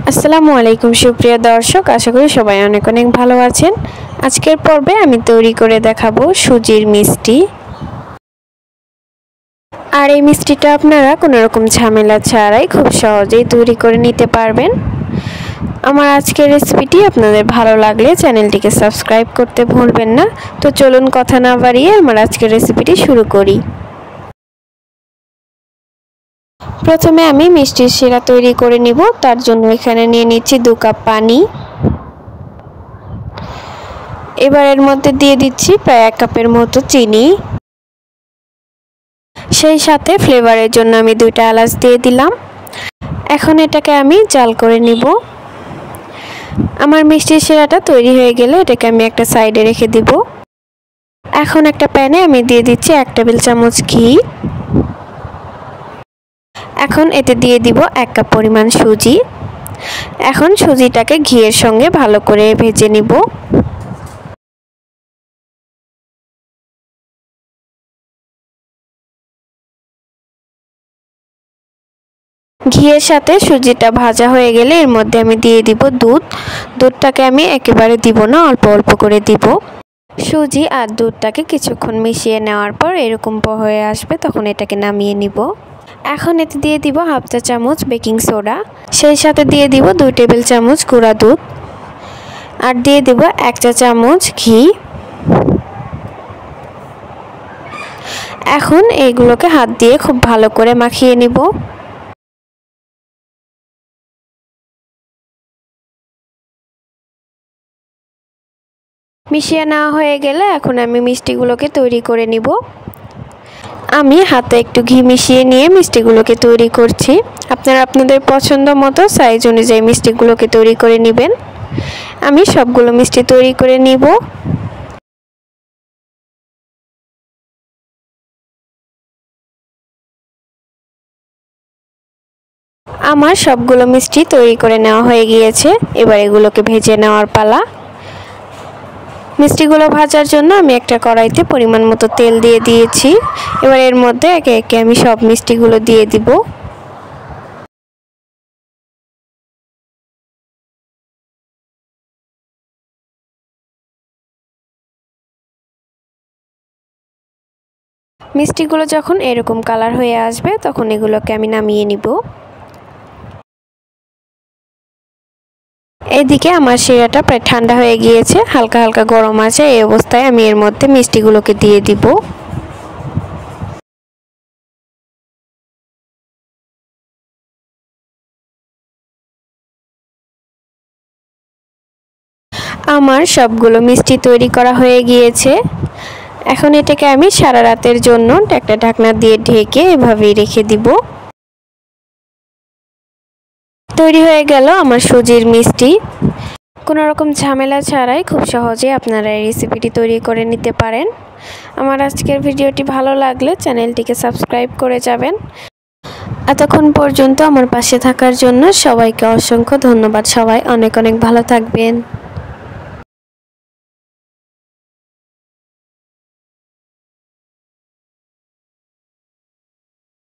আসসালামু আলাইকুম সুপ্রিয় দর্শক, আশা করি সবাই অনেক অনেক ভালো আছেন। আজকের পর্বে আমি তৈরি করে দেখাবো সুজির মিষ্টি। আর এই মিষ্টিটা আপনারা কোনো রকম ঝামেলা ছাড়াই খুব সহজেই তৈরি করে নিতে পারবেন। আমার আজকের রেসিপিটি আপনাদের ভালো লাগলে চ্যানেলটিকে সাবস্ক্রাইব করতে ভুলবেন না। তো চলুন কথা না বাড়িয়ে আমার আজকের রেসিপিটি শুরু করি। প্রথমে আমি মিষ্টির শিরা তৈরি করে নিব। তার জন্য এখানে নিয়ে নিচ্ছি 2 কাপ পানি। এবার এর মধ্যে দিয়ে দিচ্ছি প্রায় 1 কাপের মতো চিনি। সেই সাথে ফ্লেভারের জন্য আমি 2টা এলাচ দিয়ে দিলাম। এখন এটাকে আমি জাল করে নিব। আমার মিষ্টির শিরাটা তৈরি হয়ে গেলে এটাকে আমি একটা সাইডে রেখে দিব। এখন একটা প্যানে আমি দিয়ে দিচ্ছি 1 টেবিল চামচ ঘি। এখন এতে দিয়ে দিব 1 কাপ পরিমাণ সুজি। এখন সুজিটাকে ঘিয়ের সঙ্গে ভালো করে ভেজে নিব। ঘিয়ের সাথে সুজিটা ভাজা হয়ে গেলে এর মধ্যে আমি দিয়ে দিব দুধ। দুধটাকে আমি একেবারে দিব না, অল্প অল্প করে দিব। সুজি আর দুধটাকে কিছুক্ষণ মিশিয়ে নেওয়ার পর এরকম হয়ে আসবে, তখন এটাকে নামিয়ে নিব। এখন এতে দিয়ে দিব 1/2 চা চামচ বেকিং সোডা। সেই সাথে দিয়ে দিব 2 টেবিল চামচ গুঁড়া দুধ। আর দিয়ে দিব 1 চা চামচ ঘি। এখন এইগুলোকে হাত দিয়ে খুব ভালো করে মাখিয়ে নিব। মিশিয়ে নেওয়া হয়ে গেলে এখন আমি মিষ্টিগুলোকে তৈরি করে নিব। আমি হাতে একটু ঘি মিশিয়ে নিয়ে মিষ্টিগুলোকে তৈরি করছি। আপনারা আপনাদের পছন্দ মতো সাইজ অনুযায়ী মিষ্টিগুলোকে তৈরি করে নেবেন। আমি সবগুলো মিষ্টি তৈরি করে নিব। আমার সবগুলো মিষ্টি তৈরি করে নেওয়া হয়ে গিয়েছে। এবার এগুলোকে ভেজে নেওয়ার পালা। মিষ্টিগুলো ভাজার জন্য আমি একটা কড়াইতে পরিমাণ মতো তেল দিয়ে দিয়েছি। এবার এর মধ্যে একে একে আমি সব মিষ্টিগুলো দিয়ে দিব। মিষ্টিগুলো যখন এরকম কালার হয়ে আসবে তখন এগুলোকে আমি নামিয়ে নিব। এদিকে আমার শিরাটা প্রায় ঠান্ডা হয়ে গিয়েছে, হালকা হালকা গরম আছে। এই অবস্থায় আমি এর মধ্যে মিষ্টিগুলোকে দিয়ে দিব। আমার সবগুলো মিষ্টি তৈরি করা হয়ে গিয়েছে। এখন এটাকে আমি সারা রাতের জন্য একটা ঢাকনা দিয়ে ঢেকে এভাবেই রেখে দিব। তৈরি হয়ে গেল আমার সুজির মিষ্টি। কোনো রকম ঝামেলা ছাড়াই খুব সহজে আপনারা এই রেসিপিটি তৈরি করে নিতে পারেন। আমার আজকের ভিডিওটি ভালো লাগলে চ্যানেলটিকে সাবস্ক্রাইব করে যাবেন। এতক্ষণ পর্যন্ত আমার পাশে থাকার জন্য সবাইকে অসংখ্য ধন্যবাদ। সবাই অনেক অনেক ভালো থাকবেন।